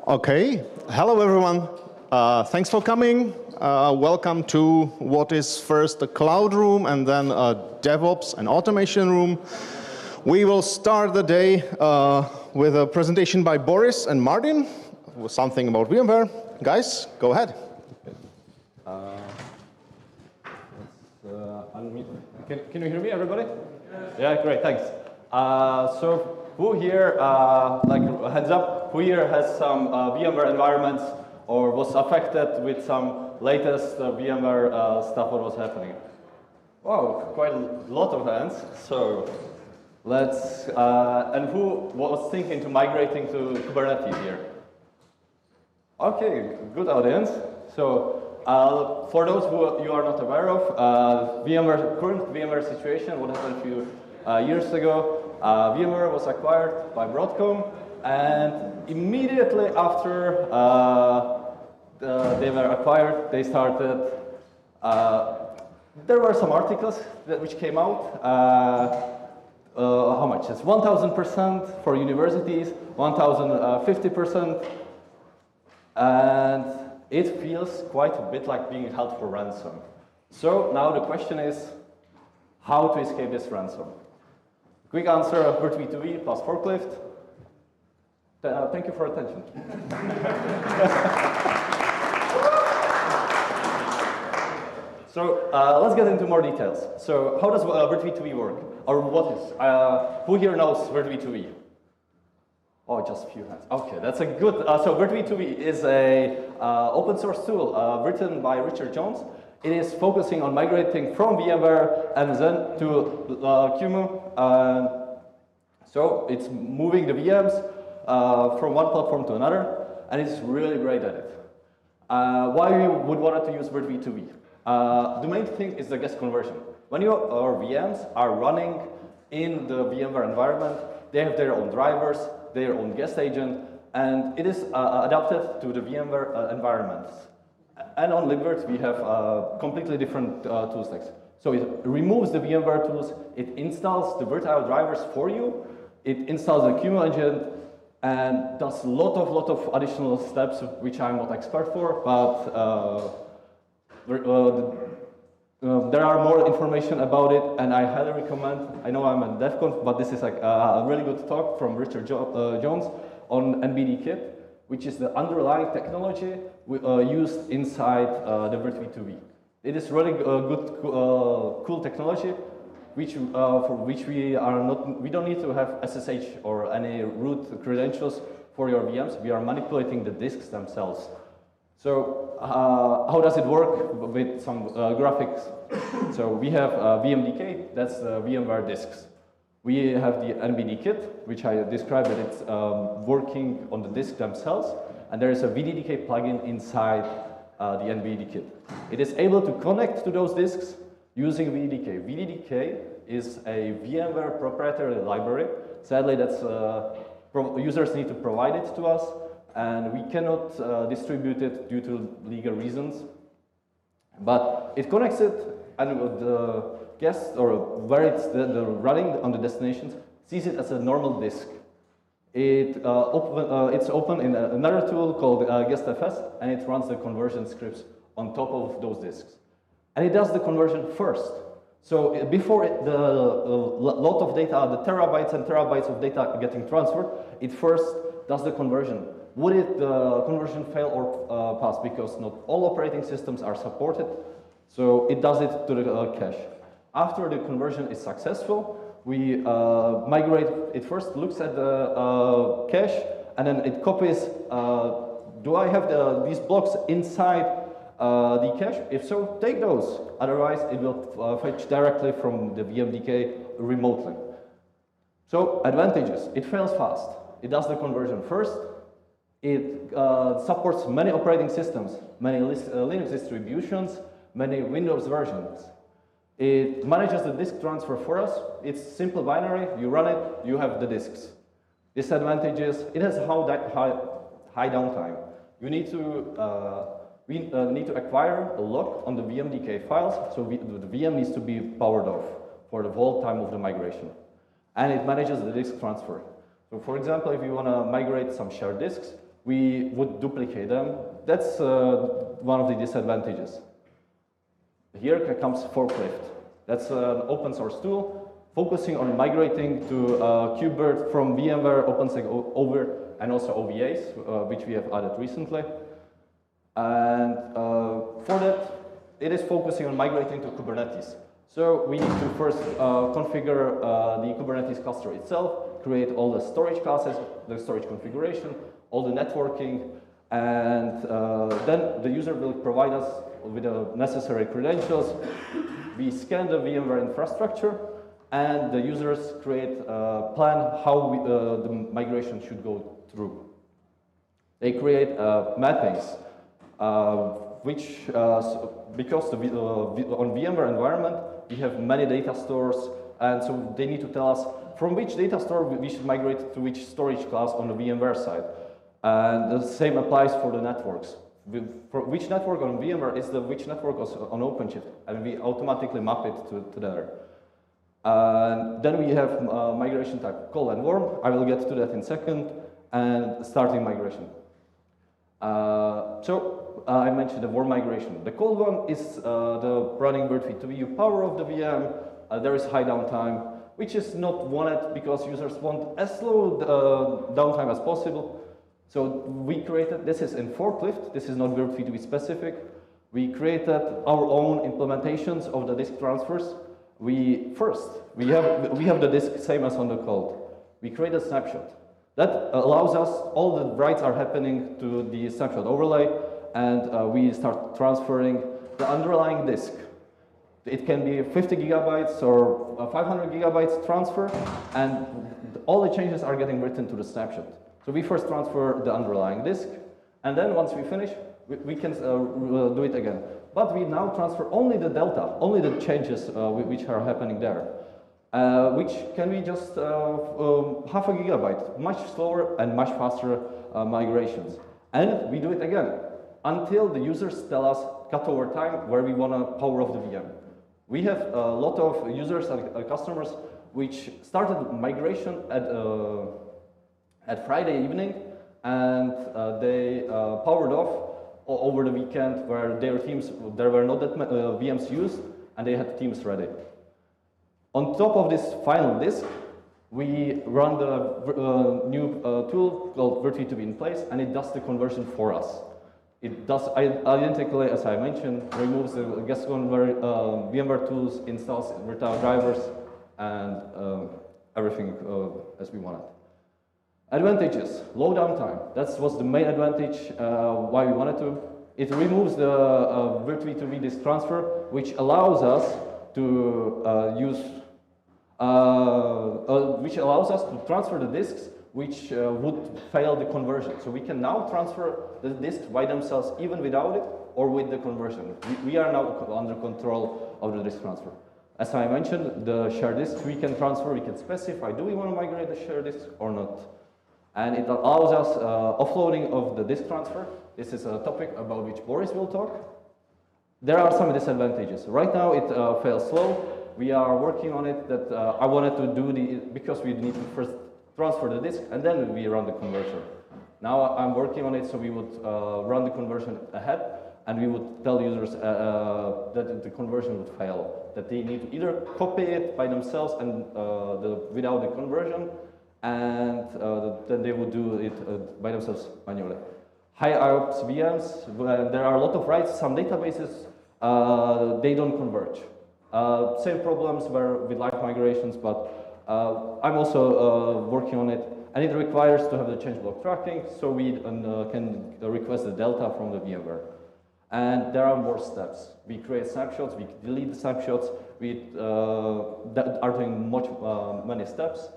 Okay, hello everyone. Thanks for coming. Welcome to what is first a cloud room and then a DevOps and automation room. We will start the day with a presentation by Boris and Martin with something about VMware. Guys, go ahead. Can you hear me, everybody? Yeah, great, thanks. So who here, like heads up, who here has some VMware environments or was affected with some latest VMware stuff what was happening? Wow, quite a lot of hands. So let's, and who was thinking to migrating to Kubernetes here? Okay, good audience. So for those who you are not aware of, current VMware situation, what happened a few years ago, VMware was acquired by Broadcom, and immediately after they were acquired, they started, there were some articles which came out, how much? It's 1,000% for universities, 1,050%, and it feels quite a bit like being held for ransom. So now the question is, how to escape this ransom? Quick answer, VirtV2V plus forklift. Thank you for attention. So let's get into more details. So how does VirtV2V work? Or what is? Who here knows VirtV2V? Oh, just a few hands. Okay, that's a good. So VirtV2V is a open source tool written by Richard Jones. It is focusing on migrating from VMware and then to QEMU. So it's moving the VMs from one platform to another, and it's really great at it. Why you would want to use VirtV2V? The main thing is the guest conversion. When your VMs are running in the VMware environment, they have their own drivers, their own guest agent, and it is adapted to the VMware environments. And on Libvirt, we have completely different tool stacks. So it removes the VMware tools, it installs the virtual drivers for you, it installs the QEMU engine, and does a lot of additional steps, which I'm not expert for, but there are more information about it, and I highly recommend. I know I'm at DevConf, but this is like a really good talk from Richard Jones on NBD Kit, which is the underlying technology used inside the VirtV2V. It is really good, cool technology, which for which we don't need to have SSH or any root credentials for your VMs. We are manipulating the disks themselves. So how does it work with some graphics? So we have VMDK, that's VMware disks. We have the NBD kit, which I described that it's working on the disk themselves, and there is a VDDK plugin inside the NBD kit. It is able to connect to those disks using VDDK. VDDK is a VMware proprietary library. Sadly, that's users need to provide it to us, and we cannot distribute it due to legal reasons. But it connects it, and the guest, or where it's the running on the destinations, sees it as a normal disk. It's open in another tool called GuestFS, and it runs the conversion scripts on top of those disks. And it does the conversion first. So before the lot of data, the terabytes and terabytes of data getting transferred, it first does the conversion. Would the conversion fail or pass? Because not all operating systems are supported, so it does it to the cache. After the conversion is successful, we migrate. It first looks at the cache, and then it copies. Do I have these blocks inside the cache? If so, take those. Otherwise, it will fetch directly from the VMDK remotely. So advantages: it fails fast. It does the conversion first. It supports many operating systems, many Linux distributions, many Windows versions. It manages the disk transfer for us. It's simple binary. You run it, you have the disks. Disadvantages: it has high downtime. We need to acquire a lock on the VMDK files, so the VM needs to be powered off for the whole time of the migration. And it manages the disk transfer. So for example, if you want to migrate some shared disks, we would duplicate them. That's one of the disadvantages. Here comes Forklift. That's an open source tool focusing on migrating to KubeVirt from VMware, OpenStack over, and also OVAs, which we have added recently. And for that, it is focusing on migrating to Kubernetes. So we need to first configure the Kubernetes cluster itself, create all the storage classes, the storage configuration, all the networking, and then the user will provide us with the necessary credentials. We scan the VMware infrastructure, and the users create a plan how the migration should go through. They create mappings, which, because on VMware environment, we have many data stores, and so they need to tell us from which data store we should migrate to which storage class on the VMware side. And the same applies for the networks. For which network on VMware is the which network on OpenShift, and we automatically map it to there. And then we have migration type cold and warm. I will get to that in a second, and starting migration. So I mentioned the warm migration. The cold one is the running VirtV2 power of the VM. There is high downtime, which is not wanted because users want as slow downtime as possible. So we created, this is in Forklift, this is not VirtV2 specific. We created our own implementations of the disk transfers. We have the disk same as on the cold. We create a snapshot. That allows us, all the writes are happening to the snapshot overlay, and we start transferring the underlying disk. It can be 50 gigabytes or 500 gigabytes transfer, and all the changes are getting written to the snapshot. So we first transfer the underlying disk, and then once we finish, we can do it again. But we now transfer only the delta, only the changes which are happening there, which can be just half a gigabyte, much slower and much faster migrations. And we do it again until the users tell us cutover time where we want to power off the VM. We have a lot of users and customers which started migration at Friday evening, and they powered off over the weekend where there were not that many VMs used, and they had teams ready. On top of this final disk, we run the new tool called VirtV2 in place, and it does the conversion for us. It does identically, as I mentioned, removes the guest VMware tools, installs Virtual drivers, and everything as we want it. Advantages, low downtime. That was the main advantage why we wanted to. It removes the VirtV2 disk transfer, which allows us to transfer the disks which would fail the conversion. So we can now transfer the disks by themselves even without it or with the conversion. We are now under control of the disk transfer. As I mentioned, the shared disks we can transfer, we can specify, do we want to migrate the shared disk or not? And it allows us offloading of the disk transfer. This is a topic about which Boris will talk. There are some disadvantages. Right now it fails slow. We are working on it that I wanted to do because we need to first transfer the disk and then we run the conversion. Now I'm working on it, so we would run the conversion ahead, and we would tell users that the conversion would fail, that they need to either copy it by themselves and without the conversion, and then they would do it by themselves manually. High IOPS VMs, there are a lot of writes. Some databases, they don't converge. Same problems with live migrations, but I'm also working on it, and it requires to have the change block tracking, so we can request the delta from the VMware. And there are more steps. We create snapshots, we delete the snapshots, we are doing many steps,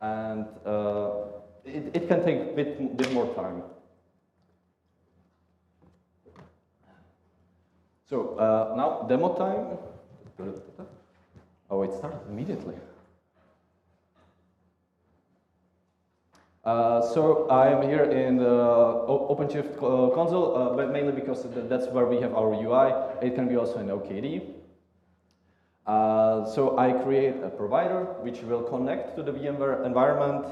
and it can take a bit more time. So now demo time. Oh, it started immediately. So I am here in the OpenShift console, but mainly because that's where we have our UI. It can be also in OKD. So I create a provider which will connect to the VMware environment.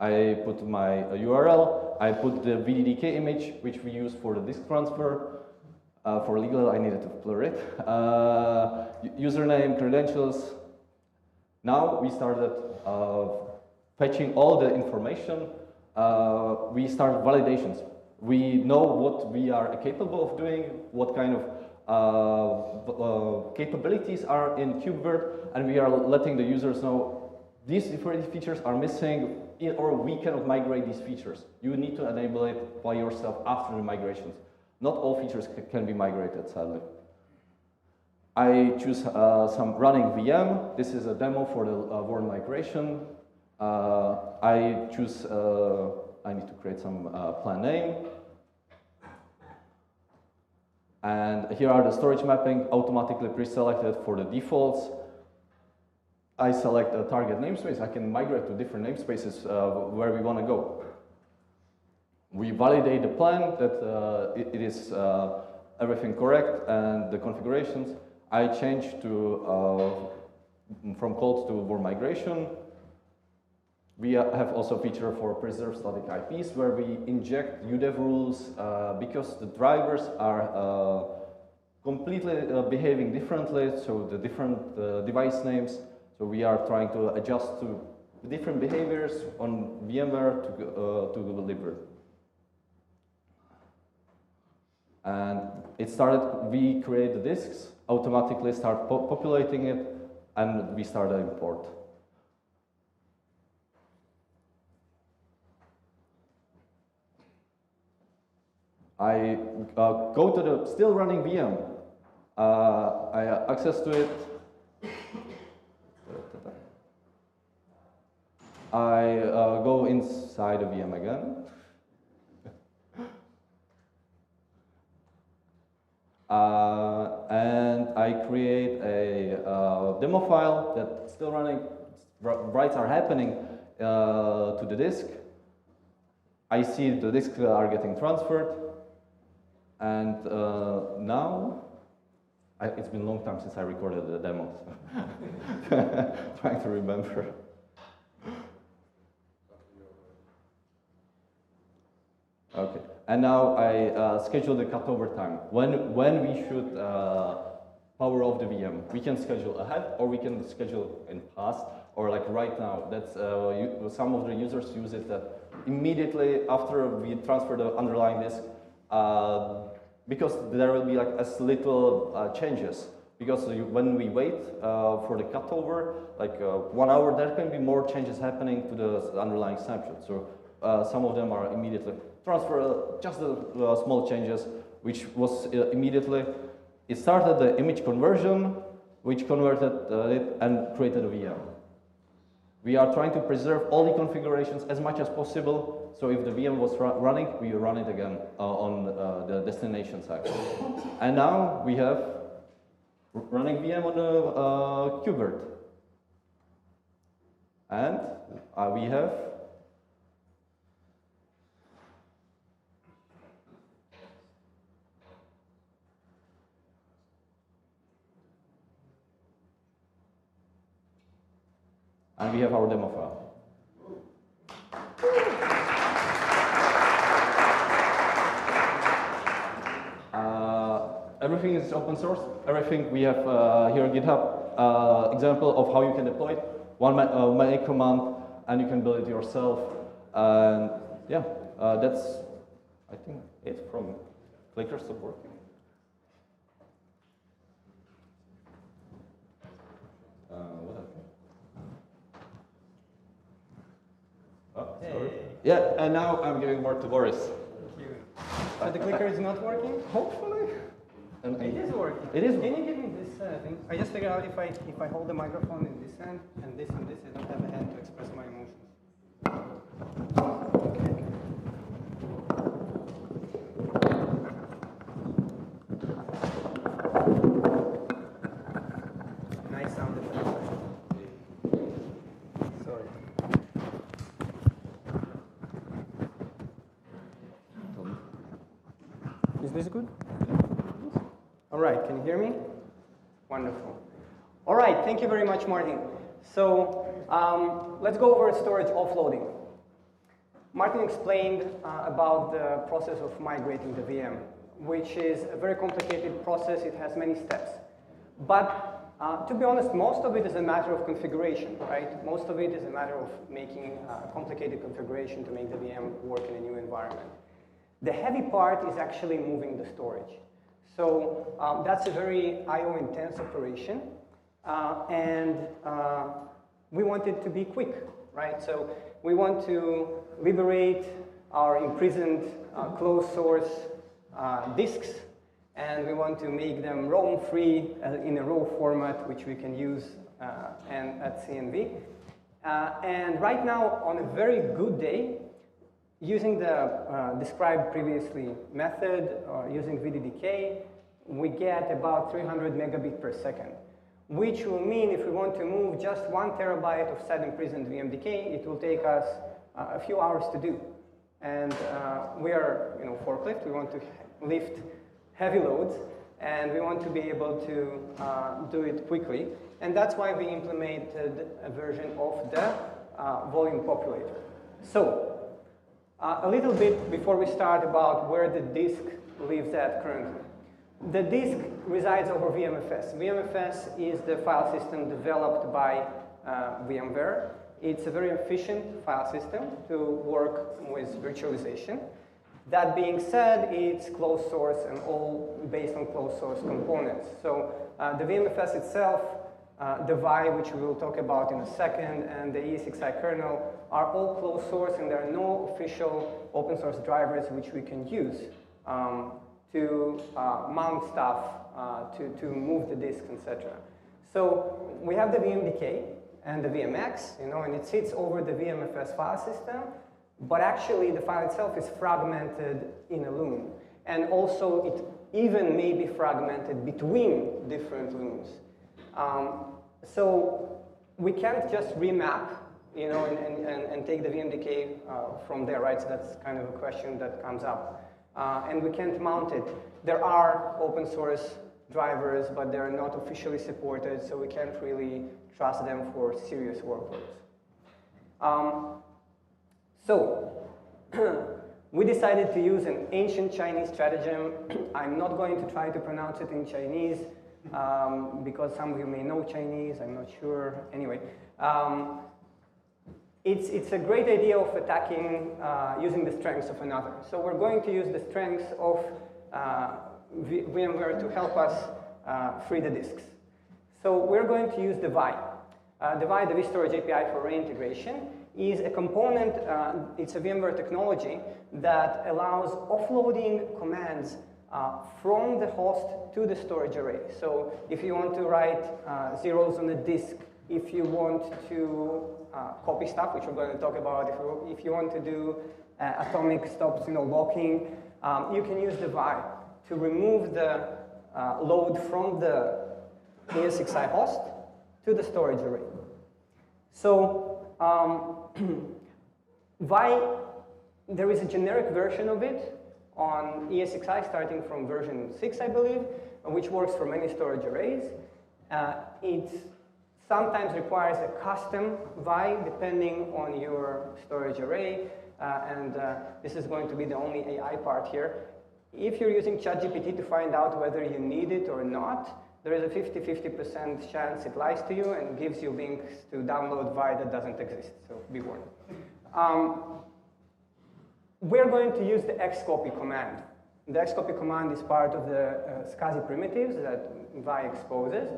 I put my URL, I put the VDDK image, which we use for the disk transfer. For legal, I needed to blur it. Username, credentials. Now we started fetching all the information. We started validations. We know what we are capable of doing, what kind of capabilities are in KubeVirt, and we are letting the users know these features are missing, or we cannot migrate these features. You need to enable it by yourself after the migrations. Not all features can be migrated, sadly. I choose some running VM. This is a demo for the warm migration. I choose, I need to create some plan name. And here are the storage mapping, automatically pre-selected for the defaults. I select a target namespace. I can migrate to different namespaces where we want to go. We validate the plan that it is everything correct and the configurations. I change to from cold to warm migration. We have also a feature for preserve static IPs where we inject UDEV rules because the drivers are completely behaving differently, so the different device names. So we are trying to adjust to different behaviors on VMware to deliver. And it started, we create the disks, automatically start populating it, and we start the import. I go to the still running VM. I have access to it. I go inside the VM again. And I create a demo file that's still running. Writes are happening to the disk. I see the disks are getting transferred. And now, it's been a long time since I recorded the demo. So trying to remember. Okay, and now I schedule the cutover time. When we should power off the VM. We can schedule ahead, or we can schedule in past, or like right now. That's some of the users use it immediately after we transfer the underlying disk, because there will be like as little changes. Because when we wait for the cutover, like 1 hour, there can be more changes happening to the underlying snapshot. So some of them are immediately transfer, just the small changes, which was immediately. It started the image conversion, which converted it and created a VM. We are trying to preserve all the configurations as much as possible. So if the VM was running, we run it again on the destination side. And now we have running VM on the KubeVirt. And we have our demo file. Everything is open source. Everything we have here on GitHub. Example of how you can deploy it. One make command, and you can build it yourself. And yeah, that's I think it from clicker support. What happened? Oh, sorry. Yeah, and now I'm giving word to Boris. Thank you. So the clicker is not working? Hopefully. It is working. It is. Can you give me this thing? I just figured out if I hold the microphone in this hand and this, I don't have a hand to express my emotions. Okay. Nice sound effect. Sorry. Is this good? All right, can you hear me? Wonderful. All right, thank you very much, Martin. So let's go over storage offloading. Martin explained about the process of migrating the VM, which is a very complicated process. It has many steps. But to be honest, most of it is a matter of configuration, right? Most of it is a matter of making a complicated configuration to make the VM work in a new environment. The heavy part is actually moving the storage. So that's a very I/O intense operation, and we want it to be quick, right? So we want to liberate our imprisoned closed source disks, and we want to make them roam-free in a raw format, which we can use at CNV. And right now, on a very good day, using the described previously method, using VDDK, we get about 300 megabit per second, which will mean if we want to move just 1 terabyte of set imprisoned VMDK, it will take us a few hours to do. And we are, forklift, we want to lift heavy loads, and we want to be able to do it quickly. And that's why we implemented a version of the volume populator. So, a little bit before we start about where the disk lives at currently. The disk resides over VMFS. VMFS is the file system developed by VMware. It's a very efficient file system to work with virtualization. That being said, it's closed source and all based on closed source components. So the VMFS itself, the Vi, which we will talk about in a second, and the ESXi kernel are all closed source, and there are no official open source drivers which we can use to mount stuff, to move the disks, etc. So we have the VMDK and the VMX, and it sits over the VMFS file system, but actually the file itself is fragmented in a loom. And also it even may be fragmented between different looms. So we can't just remap, and take the VMDK from there, right? So that's kind of a question that comes up. And we can't mount it. There are open source drivers, but they're not officially supported, so we can't really trust them for serious workloads. So we decided to use an ancient Chinese stratagem. I'm not going to try to pronounce it in Chinese because some of you may know Chinese, I'm not sure. Anyway, it's a great idea of attacking using the strengths of another. So we're going to use the strengths of VMware to help us free the disks. So we're going to use the Vi. The Vi, the vStorage API for reintegration, is a component, it's a VMware technology that allows offloading commands from the host to the storage array. So if you want to write zeros on a disk, if you want to copy stuff, which we're going to talk about, if you want to do atomic stops, locking, you can use the Vi to remove the load from the ESXi host to the storage array. So Vi, there is a generic version of it on ESXi starting from version 6, I believe, which works for many storage arrays. It sometimes requires a custom Vi depending on your storage array, and this is going to be the only AI part here. If you're using ChatGPT to find out whether you need it or not, there is a 50% chance it lies to you and gives you links to download Vi that doesn't exist, so be warned. We're going to use the xcopy command. The xcopy command is part of the SCSI primitives that Vi exposes,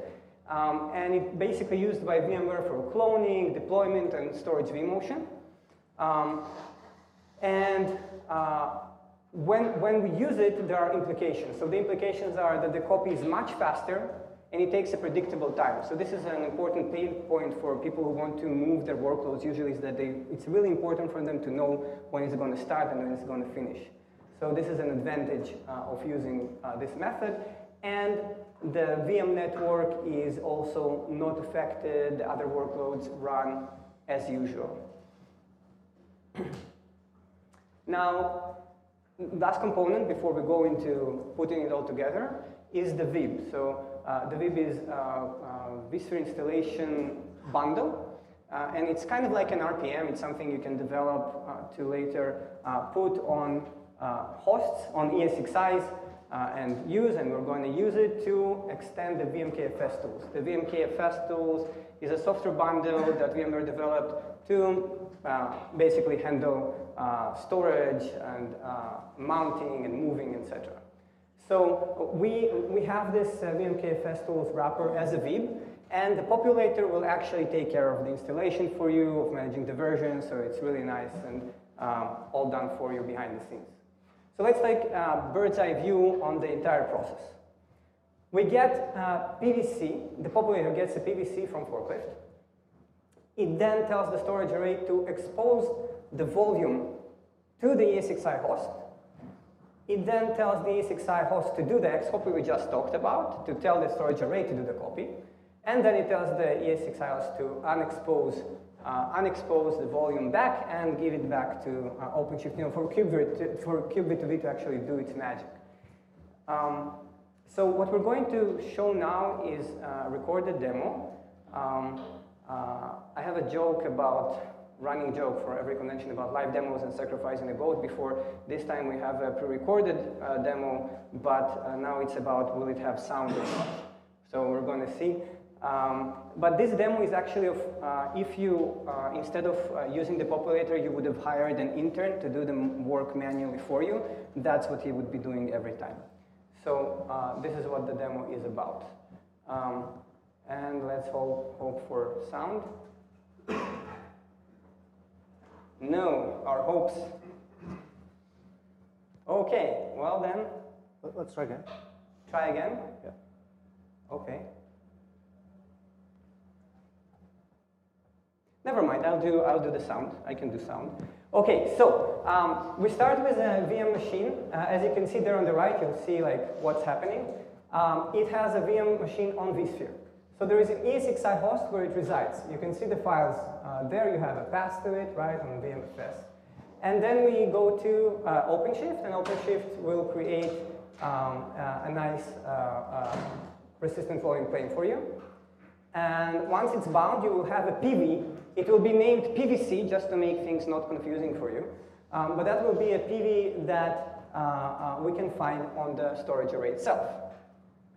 and it's basically used by VMware for cloning, deployment, and storage vMotion. When we use it, there are implications. So the implications are that the copy is much faster, and it takes a predictable time. So this is an important pain point for people who want to move their workloads. Usually is that it's really important for them to know when it's going to start and when it's going to finish. So this is an advantage of using this method. And the VM network is also not affected. The other workloads run as usual. Now, last component before we go into putting it all together is the VIB. So the VIB is vSphere installation bundle. And it's kind of like an RPM. It's something you can develop to later put on hosts on ESXi's and use, and we're going to use it to extend the VMKFS tools. The VMKFS tools is a software bundle that VMware developed to basically handle storage and mounting and moving, etc. So we have this VMKFS tools wrapper as a VIB, and the populator will actually take care of the installation for you, of managing the version, so it's really nice and all done for you behind the scenes. So let's take a bird's eye view on the entire process. We get PVC, the populator gets a PVC from Forklift. It then tells the storage array to expose the volume to the ESXi host. It then tells the ESXi host to do the xcopy we just talked about, to tell the storage array to do the copy. And then it tells the ESXi host to unexpose the volume back and give it back to OpenShift, for Kube2V to actually do its magic. So what we're going to show now is a recorded demo. I have a joke about, running joke for every convention about live demos and sacrificing a goat before. This time we have a pre-recorded demo, but now it's about will it have sound or not. So we're going to see. But this demo is actually of if you, instead of using the populator, you would have hired an intern to do the work manually for you. That's what he would be doing every time. So this is what the demo is about. And let's hope for sound. No, our hopes. Okay, well then. Let's try again. Try again? Yeah. Okay. Never mind, I'll do the sound. I can do sound. Okay, so we start with a VM machine. As you can see there on the right, you'll see like what's happening. It has a VM machine on vSphere. So there is an ESXi host where it resides. You can see the files there. You have a path to it, right, on VMFS. And then we go to OpenShift, and OpenShift will create a nice persistent volume plane for you. And once it's bound, you will have a PV. It will be named PVC, just to make things not confusing for you. But that will be a PV that we can find on the storage array itself.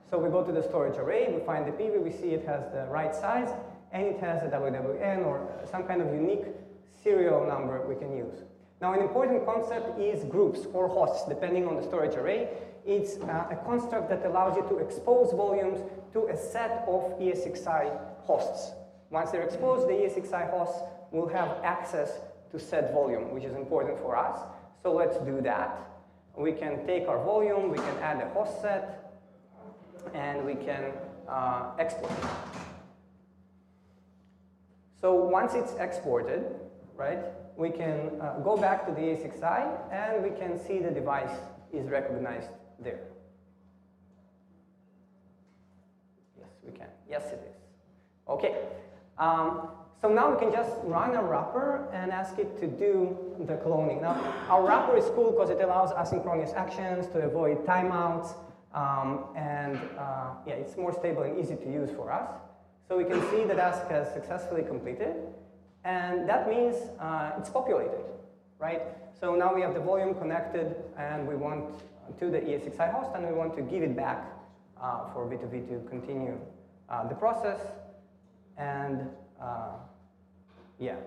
So we go to the storage array, we find the PV, we see it has the right size, and it has a WWN or some kind of unique serial number we can use. Now, an important concept is groups or hosts, depending on the storage array. It's a construct that allows you to expose volumes to a set of ESXi hosts. Once they're exposed, the ESXi hosts will have access to set volume, which is important for us. So let's do that. We can take our volume, we can add a host set, and we can export it. So once it's exported, right, we can go back to the ESXi, and we can see the device is recognized there. Yes, we can. Yes, it is. Okay. So now we can just run a wrapper and ask it to do the cloning. Now, our wrapper is cool because it allows asynchronous actions to avoid timeouts. Yeah, it's more stable and easy to use for us. So we can see the task has successfully completed. And that means it's populated, right? So now we have the volume connected, and we want to the ESXi host, and we want to give it back for V2V to continue the process. And yeah.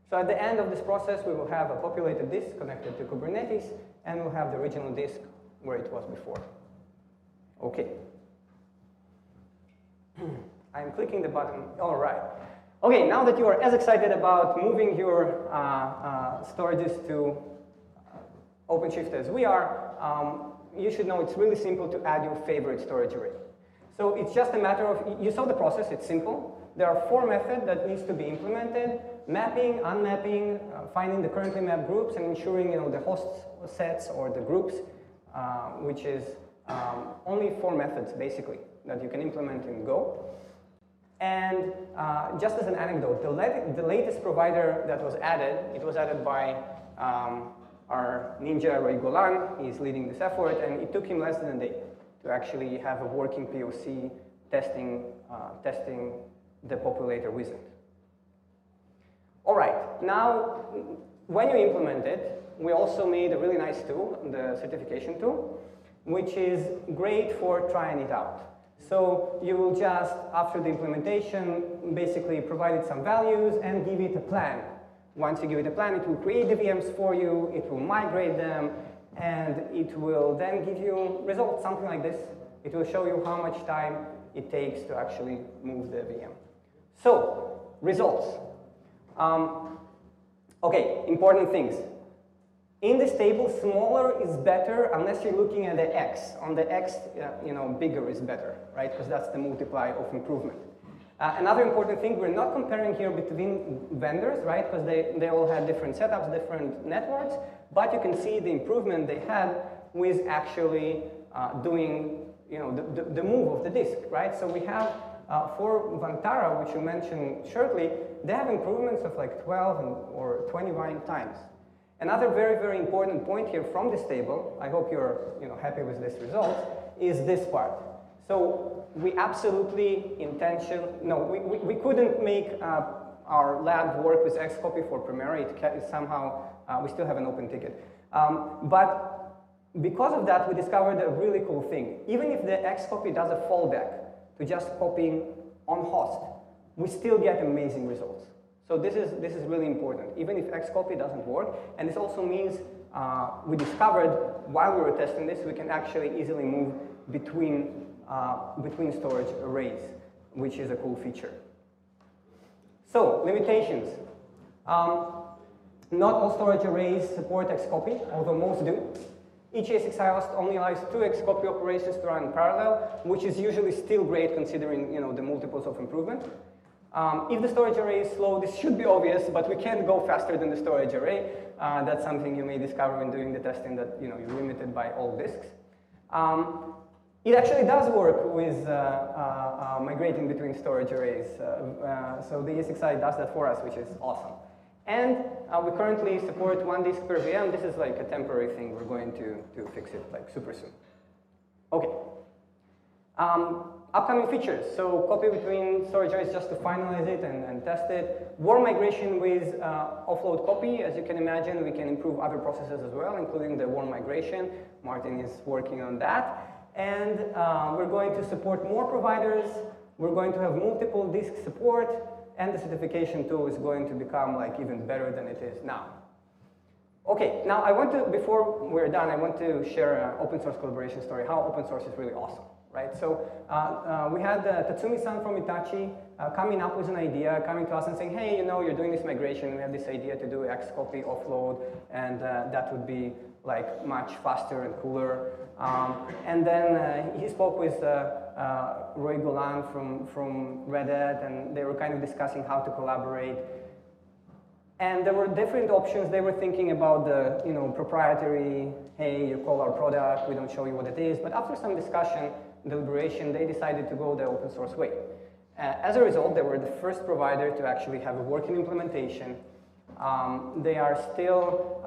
So at the end of this process, we will have a populated disk connected to Kubernetes, and we'll have the original disk where it was before. Okay. I'm clicking the button. All right. Okay, now that you are as excited about moving your storages to OpenShift as we are, you should know it's really simple to add your favorite storage array. So it's just a matter of, you saw the process, it's simple. There are 4 methods that needs to be implemented: mapping, unmapping, finding the currently mapped groups, and ensuring the host sets or the groups, which is only 4 methods basically that you can implement in Go. And just as an anecdote, the latest provider that was added, it was added by our ninja Roy Golan. He's leading this effort, and it took him less than a day to actually have a working POC testing the populator wizard. All right, now when you implement it, we also made a really nice tool, the certification tool, which is great for trying it out. So you will just, after the implementation, basically provide it some values and give it a plan. Once you give it a plan, it will create the VMs for you, it will migrate them, and it will then give you results, something like this. It will show you how much time it takes to actually move the VM. So, results. Okay, important things. In this table, smaller is better unless you're looking at the X. On the X, bigger is better, right? Because that's the multiply of improvement. Another important thing, we're not comparing here between vendors, right? Because they all had different setups, different networks, but you can see the improvement they had with actually doing, the move of the disk, right? So we have, for Vantara, which you mentioned shortly, they have improvements of like 12 or 21 times. Another very, very important point here from this table, I hope you're happy with this result, is this part. So we absolutely we couldn't make our lab work with Xcopy for Primera. Somehow, we still have an open ticket. But because of that, we discovered a really cool thing. Even if the Xcopy does a fallback to just copying on host, we still get amazing results. So this is really important, even if Xcopy doesn't work. And this also means we discovered while we were testing this, we can actually easily move between storage arrays, which is a cool feature. So limitations. Not all storage arrays support Xcopy, although most do. Each ASXi host only allows 2 Xcopy operations to run in parallel, which is usually still great considering the multiples of improvement. If the storage array is slow, this should be obvious, but we can't go faster than the storage array. That's something you may discover when doing the testing, that you're limited by all disks. It actually does work with migrating between storage arrays. So the ESXi does that for us, which is awesome. And we currently support 1 disk per VM. This is like a temporary thing. We're going to fix it like super soon. Okay. Upcoming features. So copy between storage arrays just to finalize it and test it. Warm migration with offload copy. As you can imagine, we can improve other processes as well, including the warm migration. Martin is working on that. And we're going to support more providers. We're going to have multiple disk support. And the certification tool is going to become like even better than it is now. Okay, now before we're done, I want to share an open source collaboration story, how open source is really awesome, right? So we had Tatsumi-san from Hitachi coming up with an idea, coming to us and saying, hey, you're doing this migration, we have this idea to do Xcopy offload, and that would be like much faster and cooler. And then he spoke with Roy Golan from Red Hat, and they were kind of discussing how to collaborate. And there were different options. They were thinking about the proprietary, hey, you call our product, we don't show you what it is. But after some discussion, deliberation, they decided to go the open source way. As a result, they were the first provider to actually have a working implementation. They are still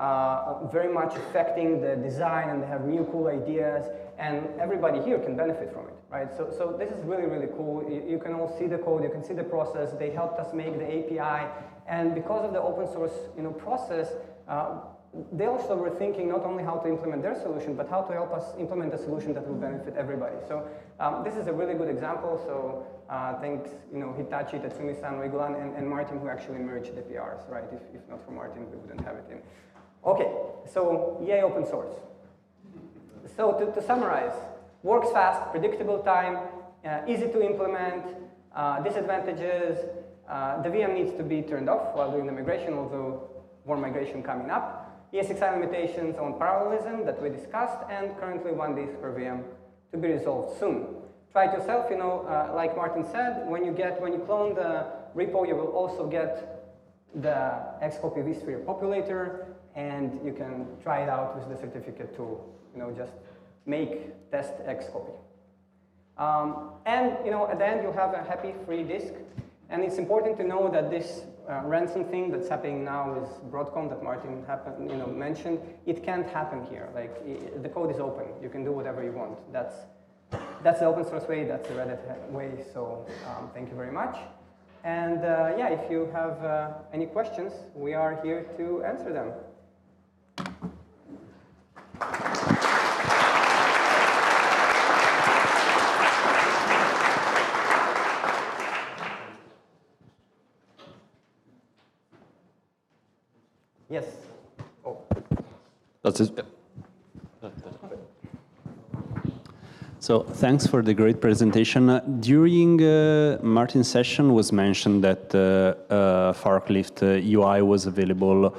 very much affecting the design, and they have new cool ideas, and everybody here can benefit from it, right? So this is really, really cool. You can all see the code, you can see the process. They helped us make the API, and because of the open source process, they also were thinking not only how to implement their solution, but how to help us implement a solution that will benefit everybody. So this is a really good example. So thanks, Hitachi, Tatsumi-san, Rigolan, and Martin, who actually merged the PRs, right? If not for Martin, we wouldn't have it in. Okay, so yay, open source. So to summarize, works fast, predictable time, easy to implement, disadvantages, the VM needs to be turned off while doing the migration, although more migration coming up. ESXi limitations on parallelism that we discussed, and currently 1 disk per VM to be resolved soon. Try it yourself, like Martin said, when you clone the repo, you will also get the Xcopy vSphere populator, and you can try it out with the certificate tool. Just make test Xcopy. And at the end, you'll have a happy free disk. And it's important to know that this ransom thing that's happening now with Broadcom that Martin mentioned, it can't happen here. Like the code is open. You can do whatever you want. That's the open source way. That's the Red Hat way. So thank you very much. And yeah, if you have any questions, we are here to answer them. Yes. Oh. That's it. So thanks for the great presentation. During Martin's session was mentioned that Forklift UI was available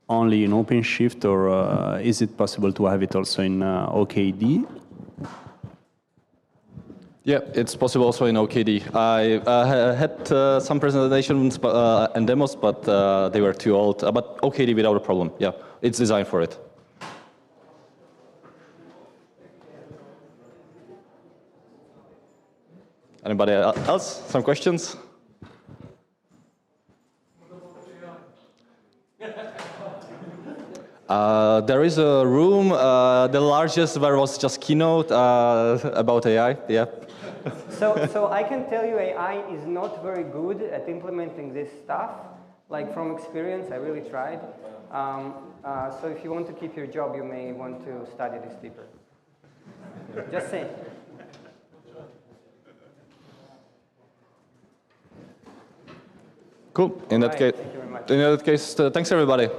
only in OpenShift, or is it possible to have it also in OKD? Yeah, it's possible also in OKD. I had some presentations and demos, but they were too old. But OKD without a problem. Yeah, it's designed for it. Anybody else? Some questions? There is a room, the largest, where was just keynote about AI. Yeah. So I can tell you AI is not very good at implementing this stuff. Like from experience, I really tried. So if you want to keep your job, you may want to study this deeper. Just saying. Cool. In that case, thanks everybody.